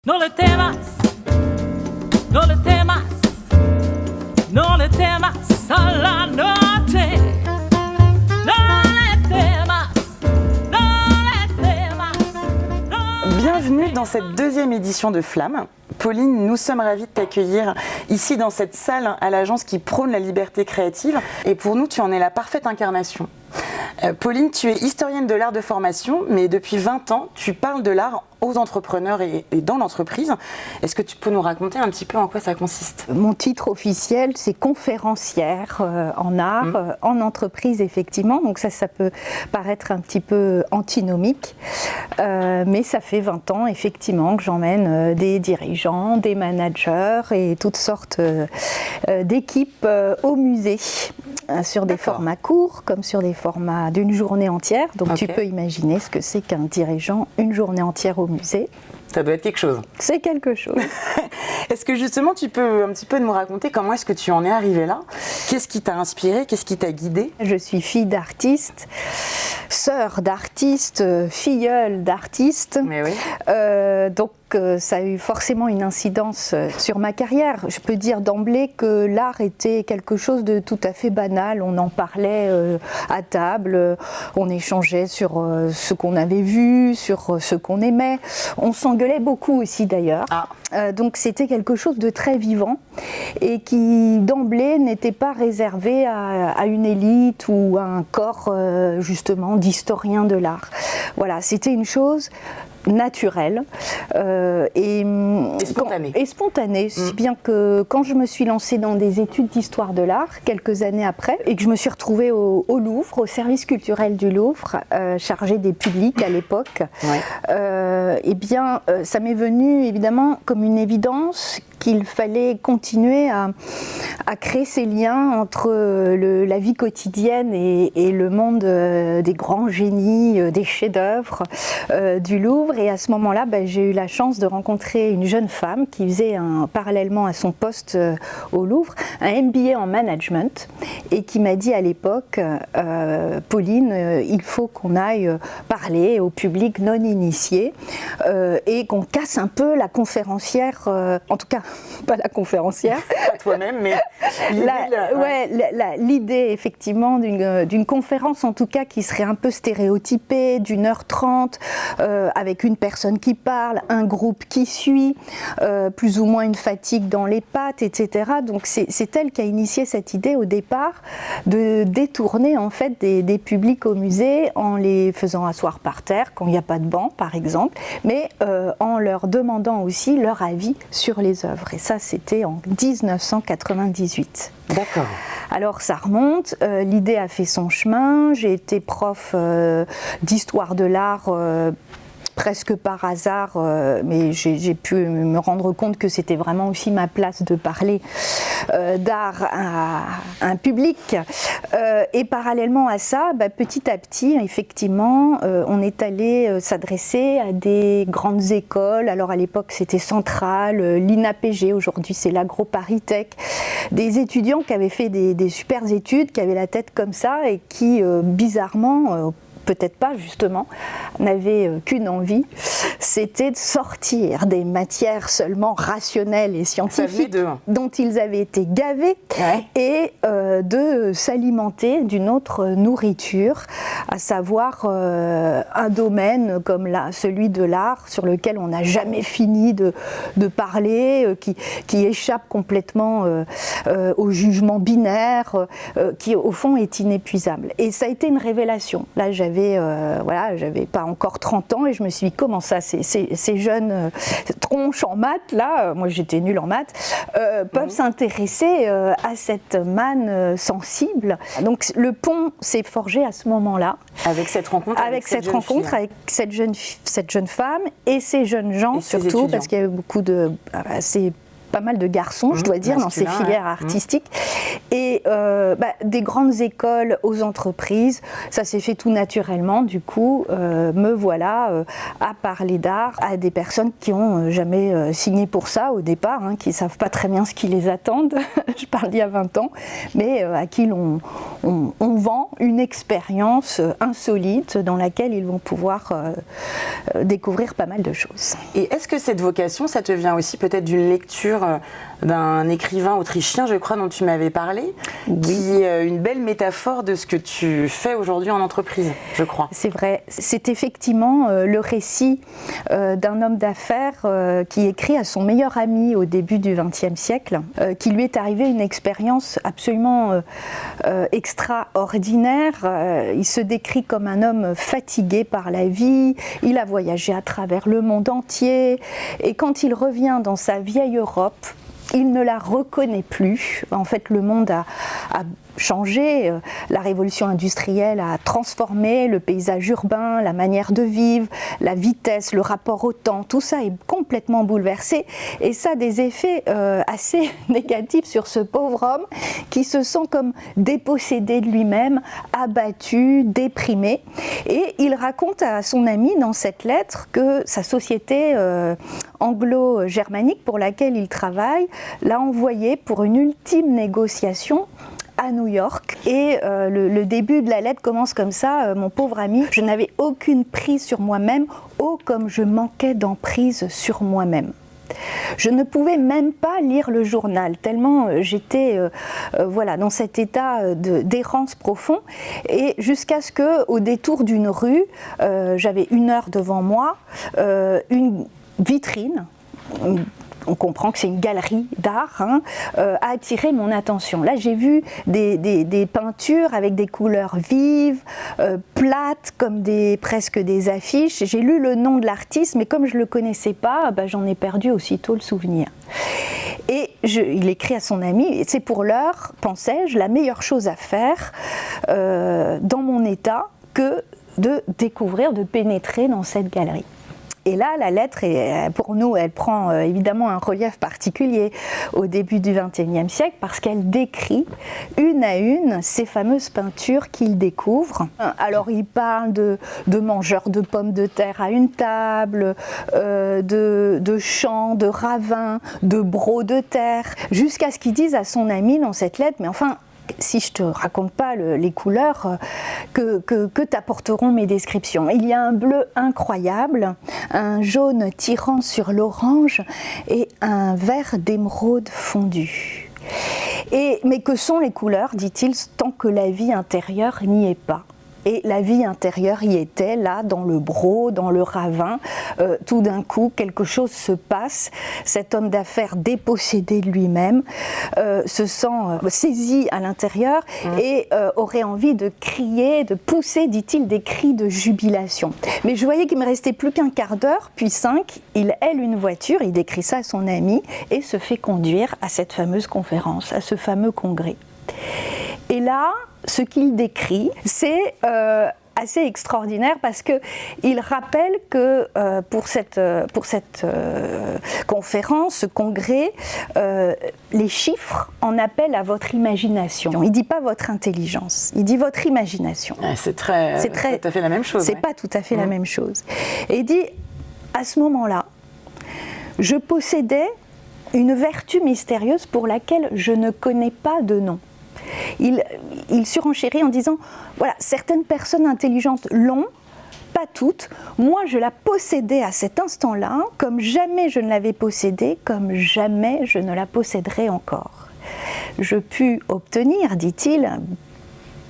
No le temas, no le temas, no le temas a la noche. Bienvenue dans cette deuxième édition de Flamme. Pauline, nous sommes ravis de t'accueillir ici dans cette salle à l'agence qui prône la liberté créative. Et pour nous, tu en es la parfaite incarnation. Pauline, tu es historienne de l'art de formation, mais depuis 20 ans, tu parles de l'art aux entrepreneurs et dans l'entreprise. Est-ce que tu peux nous raconter un petit peu en quoi ça consiste ? Mon titre officiel, c'est conférencière en art, en entreprise, effectivement. Donc ça peut paraître un petit peu antinomique, mais ça fait 20 ans, effectivement, que j'emmène des dirigeants, des managers et toutes sortes d'équipes au musée, sur des formats courts comme sur des formats d'une journée entière. Donc tu peux imaginer ce que c'est qu'un dirigeant, une journée entière au musée. Ça doit être quelque chose. C'est quelque chose. Est-ce que justement tu peux un petit peu nous raconter comment est-ce que tu en es arrivée là ? Qu'est-ce qui t'a inspiré ? Qu'est-ce qui t'a guidée ? Je suis fille d'artiste, sœur d'artiste, filleule d'artiste. Mais oui. Donc ça a eu forcément une incidence sur ma carrière. Je peux dire d'emblée que l'art était quelque chose de tout à fait banal. On en parlait à table, on échangeait sur ce qu'on avait vu, sur ce qu'on aimait. On s'engueulait beaucoup aussi d'ailleurs. Donc c'était quelque chose de très vivant et qui d'emblée n'était pas réservé à une élite ou à un corps justement d'historien de l'art. Voilà, c'était une chose naturelle et spontanée. Si bien que quand je me suis lancée dans des études d'histoire de l'art quelques années après et que je me suis retrouvée au Louvre, au service culturel du Louvre, chargée des publics à l'époque, ça m'est venu évidemment comme une évidence qu'il fallait continuer à créer ces liens entre la vie quotidienne et le monde des grands génies, des chefs-d'œuvre du Louvre. Et à ce moment-là, j'ai eu la chance de rencontrer une jeune femme qui faisait parallèlement à son poste au Louvre un MBA en management et qui m'a dit à l'époque, Pauline, il faut qu'on aille parler au public non initié et qu'on casse un peu la conférencière, en tout cas pas la conférencière. Pas toi-même, mais l'idée effectivement d'une conférence en tout cas qui serait un peu stéréotypée, d'1h30, avec une personne qui parle, un groupe qui suit, plus ou moins une fatigue dans les pattes, etc. Donc c'est elle qui a initié cette idée au départ de détourner en fait des publics au musée en les faisant asseoir par terre quand il n'y a pas de banc par exemple, mais en leur demandant aussi leur avis sur les œuvres. Et ça c'était en 1998. D'accord. Alors ça remonte, l'idée a fait son chemin, j'ai été prof d'histoire de l'art presque par hasard, mais j'ai pu me rendre compte que c'était vraiment aussi ma place de parler d'art à un public. Et parallèlement à ça, petit à petit, effectivement, on est allé s'adresser à des grandes écoles. Alors à l'époque, c'était Centrale, l'INAPG, aujourd'hui c'est l'AgroParisTech. Des étudiants qui avaient fait des super études, qui avaient la tête comme ça et qui, bizarrement, peut-être pas justement, n'avaient qu'une envie, c'était de sortir des matières seulement rationnelles et scientifiques dont ils avaient été gavés et de s'alimenter d'une autre nourriture, à savoir un domaine comme celui de l'art sur lequel on n'a jamais fini de parler, qui échappe complètement au jugement binaire, qui au fond est inépuisable. Et ça a été une révélation. Là j'avais pas encore 30 ans et je me suis dit comment ça, ces jeunes tronches en maths, là, moi j'étais nulle en maths, peuvent s'intéresser à cette manne sensible. Donc le pont s'est forgé à ce moment-là. Avec cette rencontre avec cette jeune femme et ces jeunes gens surtout, parce qu'il y avait beaucoup de... pas mal de garçons, je dois dire, dans ces filières artistiques. Et des grandes écoles aux entreprises, ça s'est fait tout naturellement. Du coup, me voilà à parler d'art à des personnes qui n'ont jamais signé pour ça au départ, qui ne savent pas très bien ce qui les attend. Je parle d'il y a 20 ans, mais à qui on vend une expérience insolite dans laquelle ils vont pouvoir découvrir pas mal de choses. Et est-ce que cette vocation, ça te vient aussi peut-être d'une lecture d'un écrivain autrichien, je crois, dont tu m'avais parlé, qui est une belle métaphore de ce que tu fais aujourd'hui en entreprise, je crois. C'est vrai, c'est effectivement le récit d'un homme d'affaires qui écrit à son meilleur ami au début du XXe siècle, qui lui est arrivé une expérience absolument extraordinaire. Il se décrit comme un homme fatigué par la vie, il a voyagé à travers le monde entier, et quand il revient dans sa vieille Europe, il ne la reconnaît plus. En fait, le monde a changé, la révolution industrielle a transformé le paysage urbain, la manière de vivre, la vitesse, le rapport au temps, tout ça est complètement bouleversé et ça a des effets assez négatifs sur ce pauvre homme qui se sent comme dépossédé de lui-même, abattu, déprimé. Et il raconte à son ami dans cette lettre que sa société anglo-germanique pour laquelle il travaille l'a envoyé pour une ultime négociation à New York. Et le début de la lettre commence comme ça: mon pauvre ami, je n'avais aucune prise sur moi-même, oh comme je manquais d'emprise sur moi-même. Je ne pouvais même pas lire le journal, tellement j'étais dans cet état d'errance profond. Et jusqu'à ce qu'au détour d'une rue, j'avais 1 heure devant moi, une vitrine, on comprend que c'est une galerie d'art, a attiré mon attention. Là, j'ai vu des peintures avec des couleurs vives, plates, comme presque des affiches. J'ai lu le nom de l'artiste, mais comme je ne le connaissais pas, j'en ai perdu aussitôt le souvenir. Et il écrit à son ami: c'est pour l'heure, pensais-je, la meilleure chose à faire dans mon état que de découvrir, de pénétrer dans cette galerie. Et là, la lettre, pour nous, elle prend évidemment un relief particulier au début du XXIe siècle parce qu'elle décrit une à une ces fameuses peintures qu'il découvre. Alors, il parle de mangeurs de pommes de terre à une table, de champs, de ravins, de brocs de terre, jusqu'à ce qu'il dise à son ami dans cette lettre: mais enfin, si je te raconte pas les couleurs, que t'apporteront mes descriptions. Il y a un bleu incroyable, un jaune tirant sur l'orange et un vert d'émeraude fondu. Mais que sont les couleurs, dit-il, tant que la vie intérieure n'y est pas? Et la vie intérieure y était, là, dans le broc, dans le ravin. Tout d'un coup, quelque chose se passe. Cet homme d'affaires dépossédé de lui-même se sent saisi à l'intérieur et aurait envie de crier, de pousser, dit-il, des cris de jubilation. Mais je voyais qu'il me restait plus qu'un quart d'heure, puis 5. Il aile une voiture, il décrit ça à son ami et se fait conduire à cette fameuse conférence, à ce fameux congrès. Et là, ce qu'il décrit, c'est assez extraordinaire parce qu'il rappelle que pour cette conférence, ce congrès, les chiffres en appellent à votre imagination. Il ne dit pas votre intelligence, il dit votre imagination. C'est tout à fait la même chose. C'est pas tout à fait la même chose. Et il dit, à ce moment-là, je possédais une vertu mystérieuse pour laquelle je ne connais pas de nom. Il surenchérit en disant, voilà, certaines personnes intelligentes l'ont, pas toutes. Moi, je la possédais à cet instant-là, comme jamais je ne l'avais possédée, comme jamais je ne la posséderai encore. Je pus obtenir, dit-il,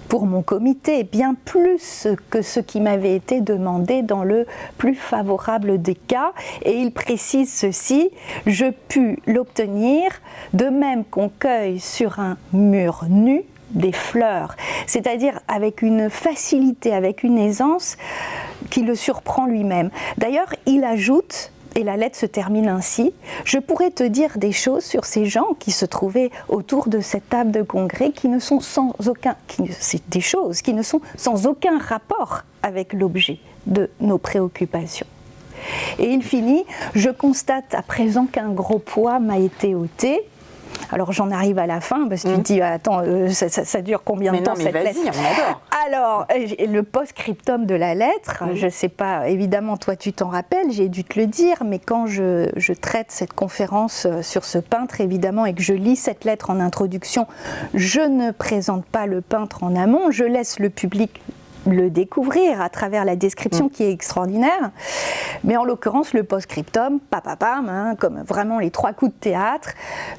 pour mon comité, bien plus que ce qui m'avait été demandé dans le plus favorable des cas. Et il précise ceci: je pus l'obtenir de même qu'on cueille sur un mur nu des fleurs, c'est-à-dire avec une facilité, avec une aisance qui le surprend lui-même. D'ailleurs, il ajoute, et la lettre se termine ainsi: je pourrais te dire des choses sur ces gens qui se trouvaient autour de cette table de congrès qui ne sont c'est des choses qui ne sont sans aucun rapport avec l'objet de nos préoccupations. Et il finit « Je constate à présent qu'un gros poids m'a été ôté ». Alors j'en arrive à la fin parce que tu te dis attends ça dure combien de temps cette lettre ? Mais non, mais vas-y, on adore. Alors le post-scriptum de la lettre, je sais pas, évidemment toi tu t'en rappelles, j'ai dû te le dire, mais quand je traite cette conférence sur ce peintre évidemment et que je lis cette lettre en introduction, je ne présente pas le peintre en amont, je laisse le public le découvrir à travers la description qui est extraordinaire, mais en l'occurrence le post-scriptum, comme vraiment les 3 coups de théâtre.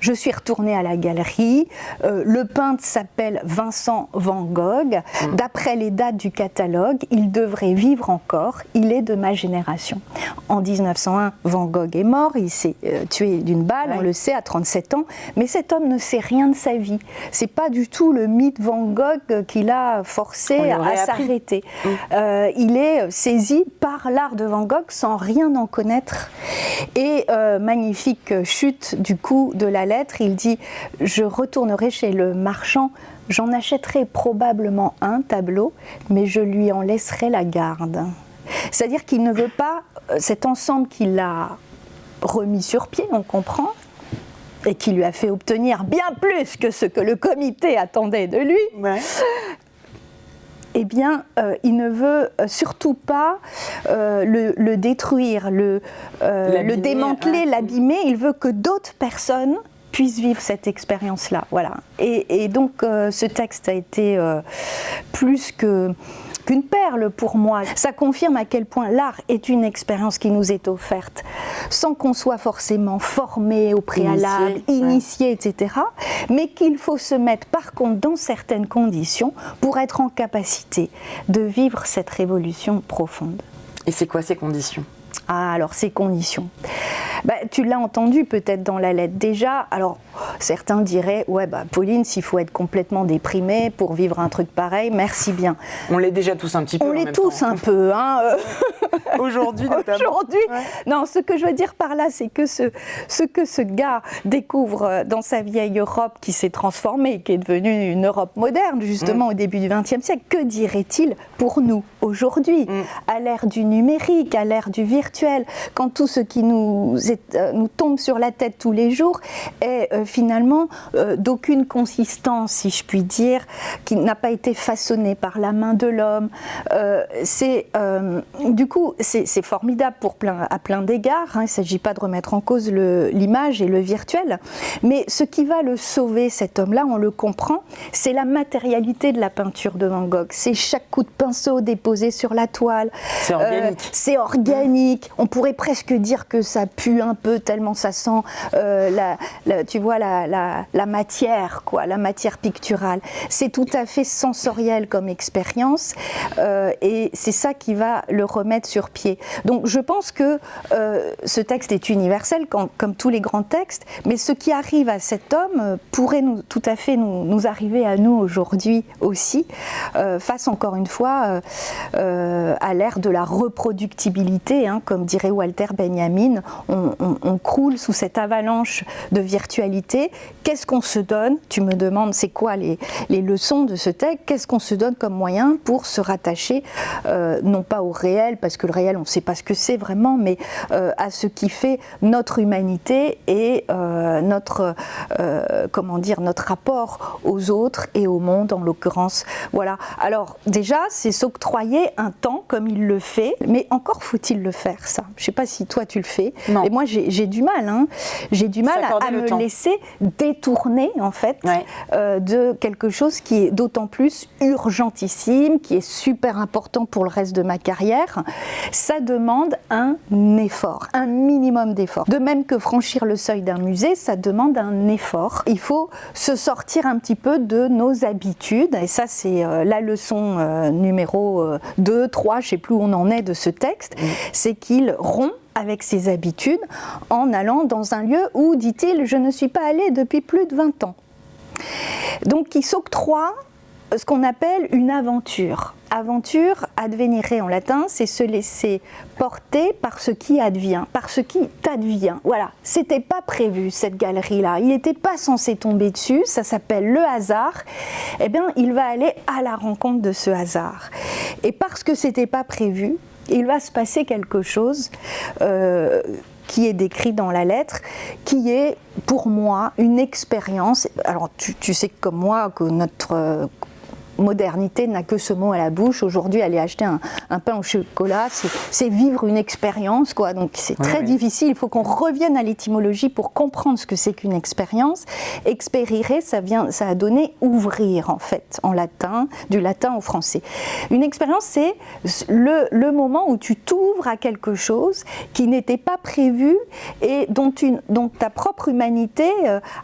Je suis retournée à la galerie, le peintre s'appelle Vincent Van Gogh, d'après les dates du catalogue, il devrait vivre encore, il est de ma génération. En 1901, Van Gogh est mort, il s'est tué d'une balle, on le sait, à 37 ans, mais cet homme ne sait rien de sa vie. C'est pas du tout le mythe Van Gogh qui l'a forcé à s'arrêter. Il est saisi par l'art de Van Gogh sans rien en connaître. Et magnifique chute du coup de la lettre, il dit « Je retournerai chez le marchand, j'en achèterai probablement un tableau, mais je lui en laisserai la garde. » C'est-à-dire qu'il ne veut pas cet ensemble qu'il a remis sur pied, on comprend, et qui lui a fait obtenir bien plus que ce que le comité attendait de lui. Ouais. Eh bien, il ne veut surtout pas le détruire, le démanteler, l'abîmer. Il veut que d'autres personnes puissent vivre cette expérience-là. Voilà. Et donc, ce texte a été plus qu'une perle pour moi. Ça confirme à quel point l'art est une expérience qui nous est offerte, sans qu'on soit forcément formé au préalable, initié, etc. Mais qu'il faut se mettre par contre dans certaines conditions pour être en capacité de vivre cette révolution profonde. Et c'est quoi ces conditions ? Ah, alors ces conditions. Tu l'as entendu peut-être dans la lettre déjà. Alors certains diraient Pauline, s'il faut être complètement déprimée pour vivre un truc pareil, merci bien. On l'est déjà tous un petit peu. On l'est tous un peu, hein. Aujourd'hui notamment. Aujourd'hui. Ouais. Non, ce que je veux dire par là, c'est que ce que ce gars découvre dans sa vieille Europe qui s'est transformée, qui est devenue une Europe moderne justement au début du XXe siècle, que dirait-il pour nous aujourd'hui, à l'ère du numérique, à l'ère du virtuel, quand tout ce qui nous tombe sur la tête tous les jours est finalement d'aucune consistance, si je puis dire, qui n'a pas été façonné par la main de l'homme. Du coup, c'est formidable à plein d'égards, hein. Il ne s'agit pas de remettre en cause l'image et le virtuel, mais ce qui va le sauver, cet homme-là, on le comprend, c'est la matérialité de la peinture de Van Gogh, c'est chaque coup de pinceau déposé sur la toile, c'est organique, on pourrait presque dire que ça pue un peu tellement ça sent tu vois, la matière, quoi, la matière picturale. C'est tout à fait sensoriel comme expérience et c'est ça qui va le remettre sur pied. Donc je pense que ce texte est universel comme tous les grands textes, mais ce qui arrive à cet homme pourrait tout à fait nous arriver à nous aujourd'hui aussi, face encore une fois à l'ère de la reproductibilité, hein, comme dirait Walter Benjamin, on croule sous cette avalanche de virtualité. Qu'est-ce qu'on se donne ? Tu me demandes, c'est quoi les leçons de ce texte ? Qu'est-ce qu'on se donne comme moyen pour se rattacher, non pas au réel, parce que le réel, on ne sait pas ce que c'est vraiment, mais à ce qui fait notre humanité et notre rapport aux autres et au monde, en l'occurrence. Voilà. Alors, déjà, c'est s'octroyer un temps comme il le fait, mais encore faut-il le faire, ça. Je ne sais pas si toi, tu le fais. Non. Et moi, j'ai du mal, hein. J'ai du mal à me laisser détourner, en fait, de quelque chose qui est d'autant plus urgentissime, qui est super important pour le reste de ma carrière. Ça demande un effort, un minimum d'effort. De même que franchir le seuil d'un musée, ça demande un effort. Il faut se sortir un petit peu de nos habitudes, et ça, c'est la leçon numéro 2, 3, je ne sais plus où on en est de ce texte, c'est qu'il rompt avec ses habitudes en allant dans un lieu où, dit-il, je ne suis pas allé depuis plus de 20 ans. Donc il s'octroie ce qu'on appelle une aventure. Aventure, advenire en latin, c'est se laisser porter par ce qui advient, par ce qui t'advient. Voilà, c'était pas prévu cette galerie-là, il n'était pas censé tomber dessus, ça s'appelle le hasard. Eh bien, il va aller à la rencontre de ce hasard. Et parce que c'était pas prévu, il va se passer quelque chose qui est décrit dans la lettre, qui est pour moi une expérience. Alors tu sais comme moi que notre modernité n'a que ce mot à la bouche. Aujourd'hui, aller acheter un pain au chocolat, c'est vivre une expérience, quoi. Donc c'est très difficile. Il faut qu'on revienne à l'étymologie pour comprendre ce que c'est qu'une expérience. Expérire, ça a donné ouvrir, en fait, en latin, du latin au français. Une expérience, c'est le moment où tu t'ouvres à quelque chose qui n'était pas prévu et dont ta propre humanité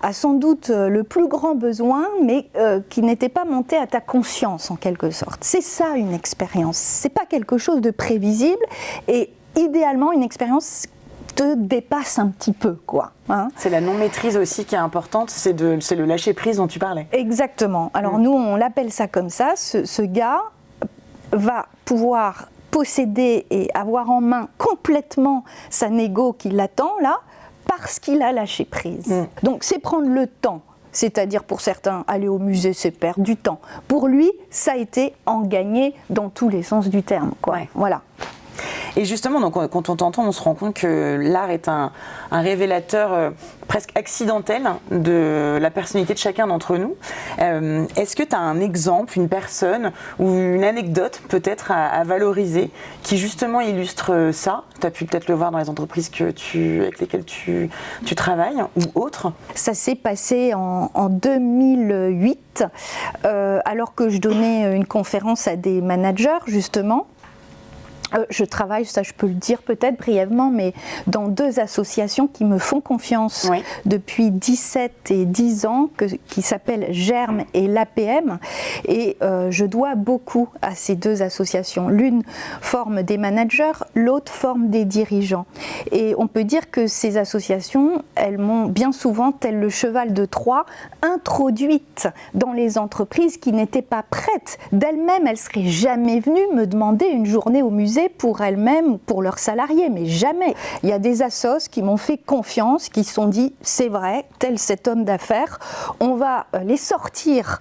a sans doute le plus grand besoin, mais qui n'était pas monté à ta conscience en quelque sorte. C'est ça une expérience. C'est pas quelque chose de prévisible et idéalement une expérience te dépasse un petit peu, quoi. Hein. C'est la non-maîtrise aussi qui est importante, c'est le lâcher-prise dont tu parlais. Exactement. Alors nous, on l'appelle ça comme ça. Ce gars va pouvoir posséder et avoir en main complètement sa négo qui l'attend là, parce qu'il a lâché prise. Donc c'est prendre le temps. C'est-à-dire pour certains, aller au musée, c'est perdre du temps. Pour lui, ça a été en gagner dans tous les sens du terme, quoi. Ouais. Voilà. Et justement, donc, quand on t'entend, on se rend compte que l'art est un révélateur presque accidentel de la personnalité de chacun d'entre nous. Est-ce que tu as un exemple, une personne ou une anecdote peut-être à valoriser qui justement illustre ça? Tu as pu peut-être le voir dans les entreprises avec lesquelles tu travailles ou autres. Ça s'est passé en 2008, alors que je donnais une conférence à des managers justement. Je travaille, ça je peux le dire peut-être brièvement, mais dans 2 associations qui me font confiance depuis 17 et 10 ans, qui s'appellent Germe et l'APM. Et je dois beaucoup à ces 2 associations. L'une forme des managers, l'autre forme des dirigeants. Et on peut dire que ces associations, elles m'ont bien souvent, tel le cheval de Troie, introduite dans les entreprises qui n'étaient pas prêtes. D'elles-mêmes, elles ne seraient jamais venues me demander une journée au musée pour elles-mêmes, pour leurs salariés, mais jamais. Il y a des assos qui m'ont fait confiance, qui se sont dit, c'est vrai, tel cet homme d'affaires, on va les sortir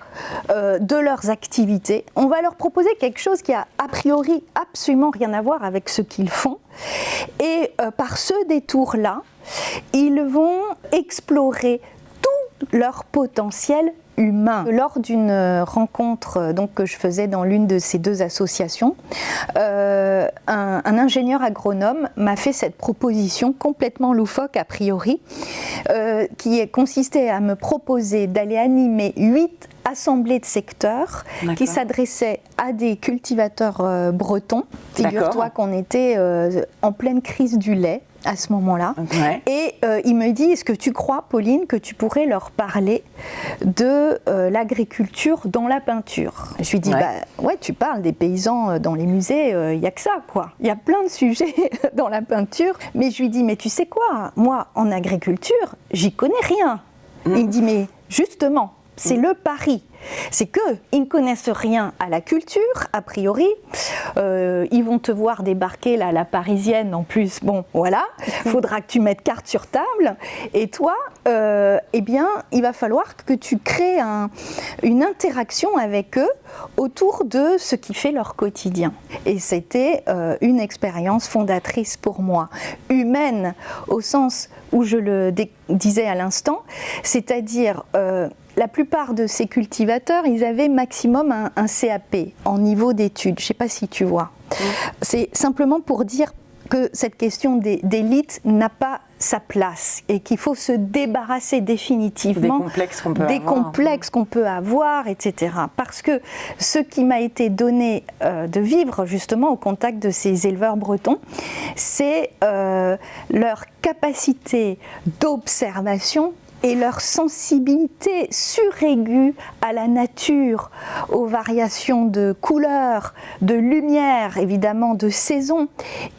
de leurs activités, on va leur proposer quelque chose qui a a priori absolument rien à voir avec ce qu'ils font, et par ce détour-là, ils vont explorer tout leur potentiel humain. Lors d'une rencontre que je faisais dans l'une de ces 2 associations, un ingénieur agronome m'a fait cette proposition complètement loufoque a priori, qui consistait à me proposer d'aller animer 8 assemblées de secteurs qui s'adressaient à des cultivateurs bretons. Figure-toi qu'on était en pleine crise du lait à ce moment-là. Et il me dit, est-ce que tu crois, Pauline, que tu pourrais leur parler de l'agriculture dans la peinture? Je lui dis, ouais, tu parles des paysans dans les musées, il n'y a que ça, quoi. Il y a plein de sujets dans la peinture. Mais je lui dis, mais tu sais quoi, moi, en agriculture, j'y connais rien. Il me dit, mais justement, c'est le pari. C'est qu'ils ne connaissent rien à la culture, a priori. Ils vont te voir débarquer là, la parisienne en plus. Bon, voilà, il faudra que tu mettes carte sur table. Et toi, eh bien, il va falloir que tu crées une interaction avec eux autour de ce qui fait leur quotidien. Et c'était une expérience fondatrice pour moi, humaine au sens où je le disais à l'instant, c'est-à-dire la plupart de ces cultivateurs, ils avaient maximum un CAP en niveau d'études. Je ne sais pas si tu vois. C'est simplement pour dire que cette question d'élite n'a pas sa place et qu'il faut se débarrasser définitivement des complexes qu'on peut avoir, etc. Parce que ce qui m'a été donné de vivre justement au contact de ces éleveurs bretons, c'est leur capacité d'observation et leur sensibilité suraiguë à la nature, aux variations de couleurs, de lumière, évidemment de saison.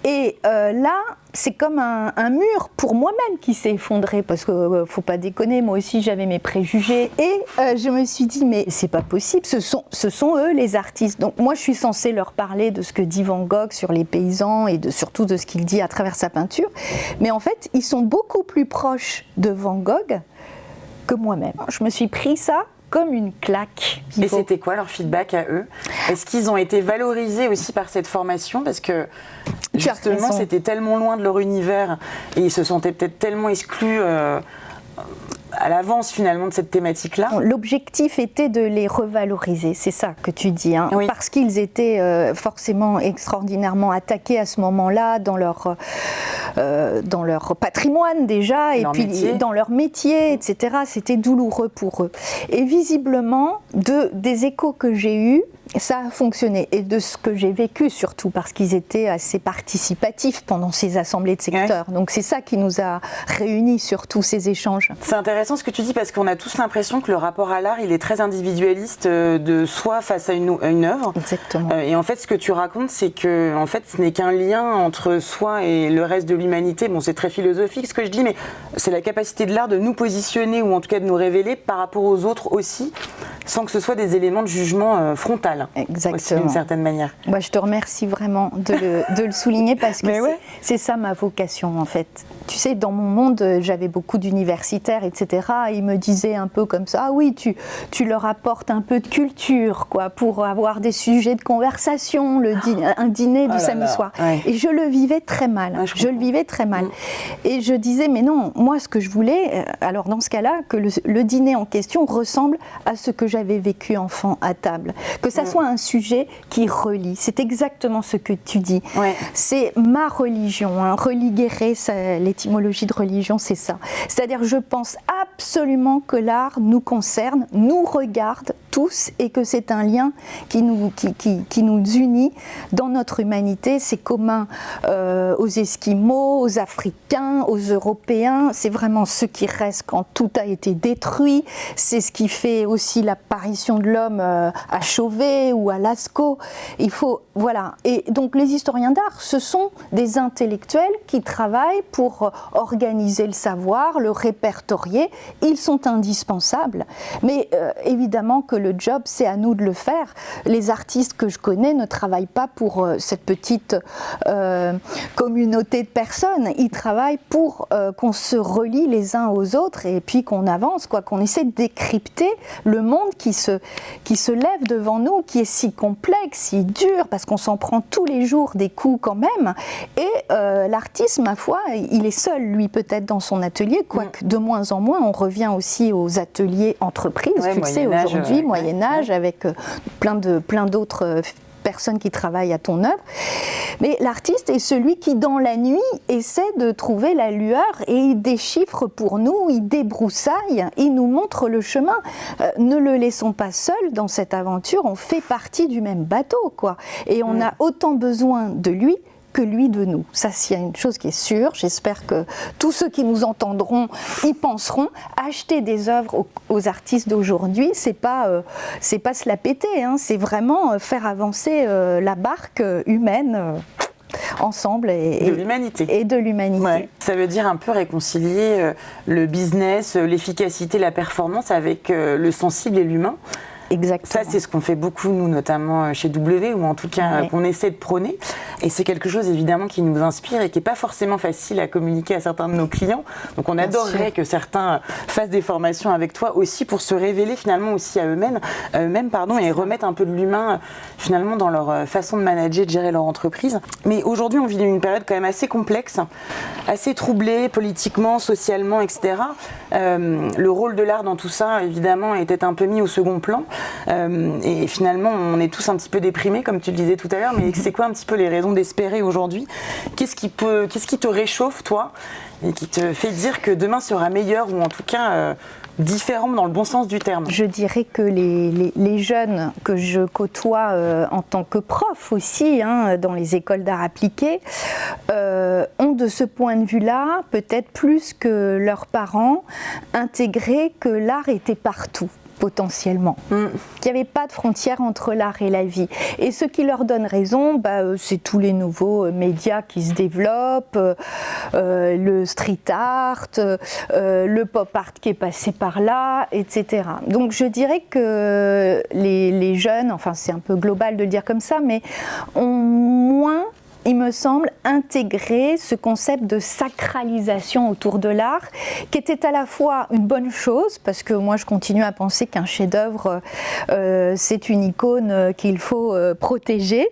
Et là, c'est comme un mur pour moi-même qui s'est effondré, parce que faut pas déconner, moi aussi j'avais mes préjugés. Et je me suis dit, mais c'est pas possible, ce sont eux les artistes. Donc moi je suis censée leur parler de ce que dit Van Gogh sur les paysans et surtout de ce qu'il dit à travers sa peinture. Mais en fait, ils sont beaucoup plus proches de Van Gogh que moi-même. Je me suis pris ça comme une claque. Et c'était quoi leur feedback à eux? Est-ce qu'ils ont été valorisés aussi par cette formation? Parce que justement, c'était tellement loin de leur univers et ils se sentaient peut-être tellement exclus à l'avance finalement de cette thématique-là. L'objectif était de les revaloriser, c'est ça que tu dis, hein, oui. Parce qu'ils étaient forcément extraordinairement attaqués à ce moment-là dans leur patrimoine déjà, et puis métier. Dans leur métier, etc. C'était douloureux pour eux. Et visiblement, des échos que j'ai eus, ça a fonctionné, et de ce que j'ai vécu surtout, parce qu'ils étaient assez participatifs pendant ces assemblées de secteurs. Ouais. Donc c'est ça qui nous a réunis sur tous ces échanges. C'est intéressant ce que tu dis, parce qu'on a tous l'impression que le rapport à l'art, il est très individualiste de soi face à une œuvre. Exactement. Et en fait, ce que tu racontes, c'est que en fait, ce n'est qu'un lien entre soi et le reste de l'humanité. Bon, c'est très philosophique ce que je dis, mais c'est la capacité de l'art de nous positionner, ou en tout cas de nous révéler par rapport aux autres aussi, sans que ce soit des éléments de jugement frontal. Exactement. Aussi, d'une certaine manière. Moi, je te remercie vraiment de le souligner, parce que c'est ça ma vocation en fait. Tu sais, dans mon monde, j'avais beaucoup d'universitaires, etc. Ils me disaient un peu comme ça, ah oui, tu leur apportes un peu de culture, quoi, pour avoir des sujets de conversation, un dîner du samedi soir. Ouais. Et je le vivais très mal. Ouais, je le vivais très mal. Et je disais, mais non, moi, ce que je voulais, alors dans ce cas-là, que le dîner en question ressemble à ce que j'avais vécu enfant à table. Que ça soit un sujet qui relie. C'est exactement ce que tu dis. Ouais. C'est ma religion. Hein. Religuer, l'étymologie de religion, c'est ça. C'est-à-dire, je pense absolument que l'art nous concerne, nous regarde tous, et que c'est un lien qui nous unit dans notre humanité. C'est commun aux Esquimaux, aux Africains, aux Européens. C'est vraiment ce qui reste quand tout a été détruit. C'est ce qui fait aussi l'apparition de l'homme à Chauvet ou à Lascaux. Il faut, voilà. Et donc les historiens d'art, ce sont des intellectuels qui travaillent pour organiser le savoir, le répertorier. Ils sont indispensables, mais évidemment que le job, c'est à nous de le faire. Les artistes que je connais ne travaillent pas pour cette petite communauté de personnes. Ils travaillent pour qu'on se relie les uns aux autres, et puis qu'on avance, quoi, qu'on essaie de décrypter le monde qui se lève devant nous, qui est si complexe, si dur, parce qu'on s'en prend tous les jours des coups quand même. Et l'artiste, ma foi, il est seul, lui, peut-être dans son atelier, quoique de moins en moins, on revient aussi aux ateliers entreprises, tu le sais, aujourd'hui, Moyen-Âge, avec plein d'autres personnes qui travaillent à ton œuvre. Mais l'artiste est celui qui, dans la nuit, essaie de trouver la lueur, et il déchiffre pour nous, il débroussaille, il nous montre le chemin. Ne le laissons pas seul dans cette aventure, on fait partie du même bateau, quoi. Et on a autant besoin de lui que lui de nous. Ça, s'il y a une chose qui est sûre, j'espère que tous ceux qui nous entendront y penseront. Acheter des œuvres aux artistes d'aujourd'hui, c'est pas se la péter, hein, c'est vraiment faire avancer la barque humaine ensemble et de l'humanité. Ouais. Ça veut dire un peu réconcilier le business, l'efficacité, la performance avec le sensible et l'humain. Exactement. Ça, c'est ce qu'on fait beaucoup, nous, notamment chez W, ou en tout cas qu'on essaie de prôner. Et c'est quelque chose, évidemment, qui nous inspire et qui n'est pas forcément facile à communiquer à certains de nos clients. Donc, on adorerait que certains fassent des formations avec toi aussi pour se révéler, finalement, aussi à eux-mêmes, et remettre un peu de l'humain, finalement, dans leur façon de manager, de gérer leur entreprise. Mais aujourd'hui, on vit une période quand même assez complexe, assez troublée, politiquement, socialement, etc. Le rôle de l'art dans tout ça, évidemment, était un peu mis au second plan. Et finalement, on est tous un petit peu déprimés, comme tu le disais tout à l'heure, mais c'est quoi un petit peu les raisons d'espérer aujourd'hui? Qu'est-ce qui te réchauffe, toi, et qui te fait dire que demain sera meilleur, ou en tout cas différent dans le bon sens du terme? Je dirais que les jeunes que je côtoie en tant que prof aussi, hein, dans les écoles d'art appliqué, ont de ce point de vue-là, peut-être plus que leurs parents, intégré que l'art était partout. Potentiellement. Qu'il n'y avait pas de frontière entre l'art et la vie. Et ce qui leur donne raison, c'est tous les nouveaux médias qui se développent, le street art, le pop art qui est passé par là, etc. Donc je dirais que les jeunes, enfin c'est un peu global de le dire comme ça, mais ont moins il me semble, intégrer ce concept de sacralisation autour de l'art, qui était à la fois une bonne chose, parce que moi je continue à penser qu'un chef-d'œuvre c'est une icône qu'il faut protéger,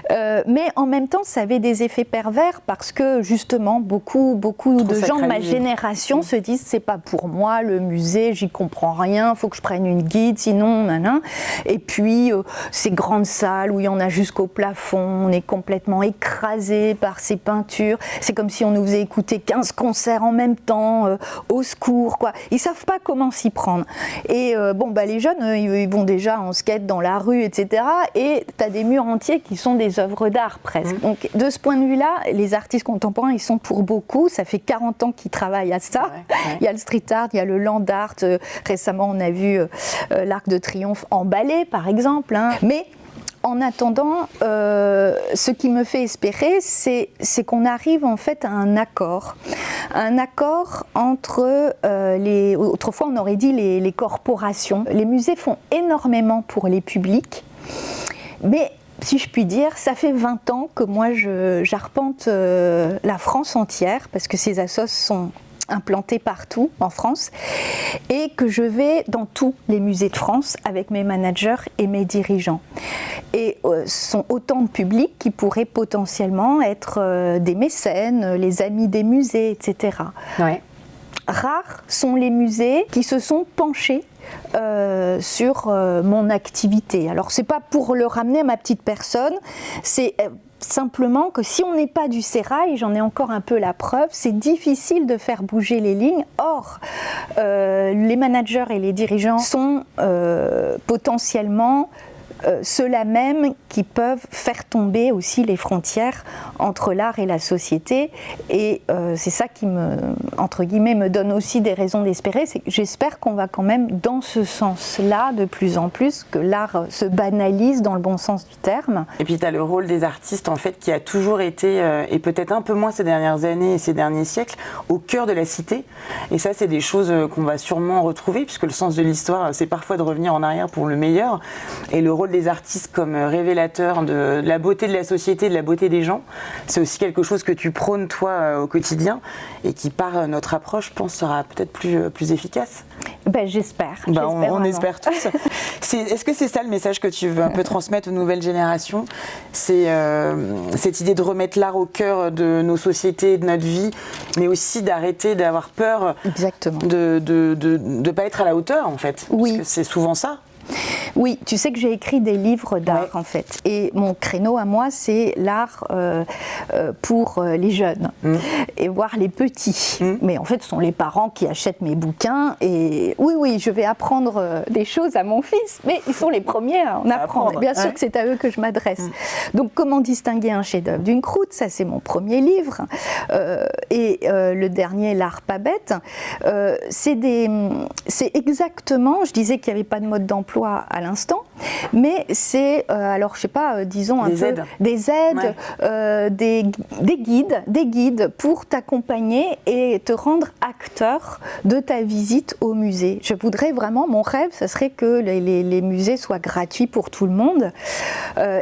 mais en même temps ça avait des effets pervers, parce que justement beaucoup de gens de ma génération se disent c'est pas pour moi le musée, j'y comprends rien, faut que je prenne une guide, sinon nanan. Et puis ces grandes salles où il y en a jusqu'au plafond, on est complètement écrasé par ces peintures, c'est comme si on nous faisait écouter 15 concerts en même temps, au secours quoi. Ils savent pas comment s'y prendre. Et les jeunes ils vont déjà en skate dans la rue, etc. Et tu as des murs entiers qui sont des œuvres d'art presque. Donc de ce point de vue-là, les artistes contemporains, ils sont pour beaucoup, ça fait 40 ans qu'ils travaillent à ça. Il y a le street art, il y a le land art, récemment on a vu l'Arc de Triomphe emballé par exemple, hein. Mais en attendant, ce qui me fait espérer, c'est qu'on arrive en fait à un accord entre autrefois on aurait dit les corporations. Les musées font énormément pour les publics, mais si je puis dire, ça fait 20 ans que moi j'arpente la France entière, parce que ces assos sont implantés partout en France, et que je vais dans tous les musées de France avec mes managers et mes dirigeants. Et ce sont autant de publics qui pourraient potentiellement être des mécènes, les amis des musées, etc. Ouais. Rares sont les musées qui se sont penchés sur mon activité. Alors c'est pas pour le ramener à ma petite personne, c'est simplement que si on n'est pas du sérail, j'en ai encore un peu la preuve, c'est difficile de faire bouger les lignes. Or, les managers et les dirigeants sont potentiellement ceux-là même qui peuvent faire tomber aussi les frontières entre l'art et la société, et c'est ça qui entre guillemets me donne aussi des raisons d'espérer. C'est que j'espère qu'on va quand même dans ce sens-là de plus en plus, que l'art se banalise dans le bon sens du terme. Et puis tu as le rôle des artistes en fait qui a toujours été, et peut-être un peu moins ces dernières années et ces derniers siècles, au cœur de la cité, et ça c'est des choses qu'on va sûrement retrouver, puisque le sens de l'histoire c'est parfois de revenir en arrière pour le meilleur, et le rôle des artistes comme révélateurs de la beauté de la société, de la beauté des gens, c'est aussi quelque chose que tu prônes toi au quotidien, et qui par notre approche, je pense, sera peut-être plus efficace. J'espère. On espère tous. Est-ce que c'est ça le message que tu veux un peu transmettre aux nouvelles générations ? C'est cette idée de remettre l'art au cœur de nos sociétés, de notre vie, mais aussi d'arrêter d'avoir peur. Exactement. De pas être à la hauteur en fait. Oui. Parce que c'est souvent ça. Oui, tu sais que j'ai écrit des livres d'art en fait, et mon créneau à moi c'est l'art pour les jeunes et voir les petits. Mais en fait ce sont les parents qui achètent mes bouquins, et oui, je vais apprendre des choses à mon fils, mais ils sont les premiers à en apprendre. Bien sûr que c'est à eux que je m'adresse. Donc comment distinguer un chef-d'œuvre d'une croûte, ça c'est mon premier livre, et le dernier, L'art pas bête, c'est exactement, je disais qu'il n'y avait pas de mode d'emploi à l'instant, mais c'est, alors je sais pas, disons un peu des aides, des guides pour t'accompagner et te rendre acteur de ta visite au musée. Je voudrais vraiment, mon rêve, ça serait que les musées soient gratuits pour tout le monde,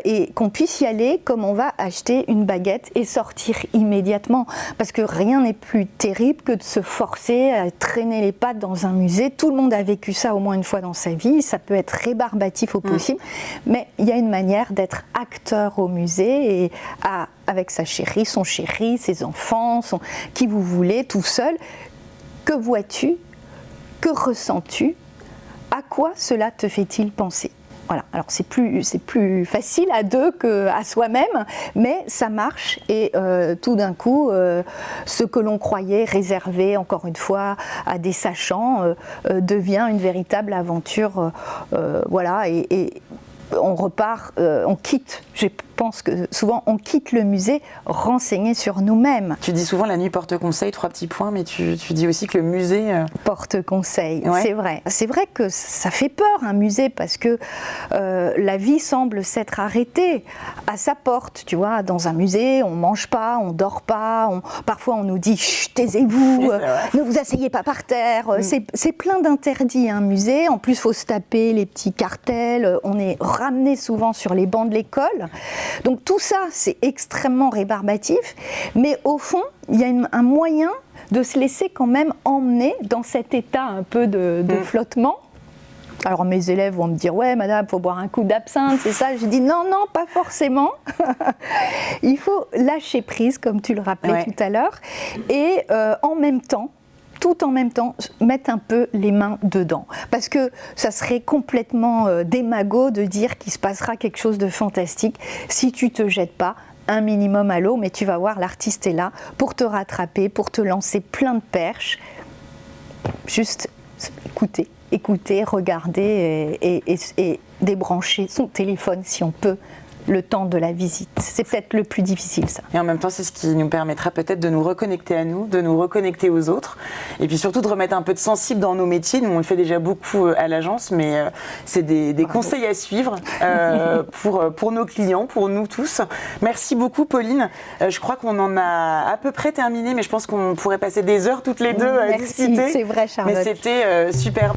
et qu'on puisse y aller comme on va acheter une baguette et sortir immédiatement, parce que rien n'est plus terrible que de se forcer à traîner les pattes dans un musée. Tout le monde a vécu ça au moins une fois dans sa vie, ça peut être rébarbatif au possible, mais il y a une manière d'être acteur au musée, et avec sa chérie, son chéri, ses enfants, qui vous voulez, tout seul. Que vois-tu? Que ressens-tu? À quoi cela te fait-il penser? Voilà, alors c'est plus facile à deux qu'à soi-même, mais ça marche, et tout d'un coup, ce que l'on croyait réservé, encore une fois, à des sachants, devient une véritable aventure, voilà, et on repart, on quitte, je pense que souvent on quitte le musée renseigné sur nous-mêmes. Tu dis souvent la nuit porte conseil, 3 petits points, mais tu dis aussi que le musée... porte conseil, c'est vrai. C'est vrai que ça fait peur un musée, parce que la vie semble s'être arrêtée à sa porte. Tu vois, dans un musée, on mange pas, on dort pas, parfois on nous dit chut, taisez-vous, ne vous asseyez pas par terre. C'est plein d'interdits un musée. En plus, il faut se taper les petits cartels. On est ramené souvent sur les bancs de l'école. Donc tout ça, c'est extrêmement rébarbatif, mais au fond, il y a un moyen de se laisser quand même emmener dans cet état un peu de flottement. Alors mes élèves vont me dire « Ouais madame, il faut boire un coup d'absinthe, c'est ça ?» J'ai dit « Non, non, pas forcément. Il faut lâcher prise, comme tu le rappelais tout à l'heure, et en même temps, tout en même temps, mettre un peu les mains dedans. Parce que ça serait complètement démago de dire qu'il se passera quelque chose de fantastique si tu ne te jettes pas un minimum à l'eau, mais tu vas voir, l'artiste est là pour te rattraper, pour te lancer plein de perches. Juste écouter, regarder et débrancher son téléphone si on peut, le temps de la visite. C'est peut-être le plus difficile, ça. Et en même temps, c'est ce qui nous permettra peut-être de nous reconnecter à nous, de nous reconnecter aux autres, et puis surtout de remettre un peu de sensible dans nos métiers. Nous, on le fait déjà beaucoup à l'agence, mais c'est des conseils à suivre pour nos clients, pour nous tous. Merci beaucoup, Pauline. Je crois qu'on en a à peu près terminé, mais je pense qu'on pourrait passer des heures toutes les deux à discuter. C'est vrai, Charlotte. Mais c'était super.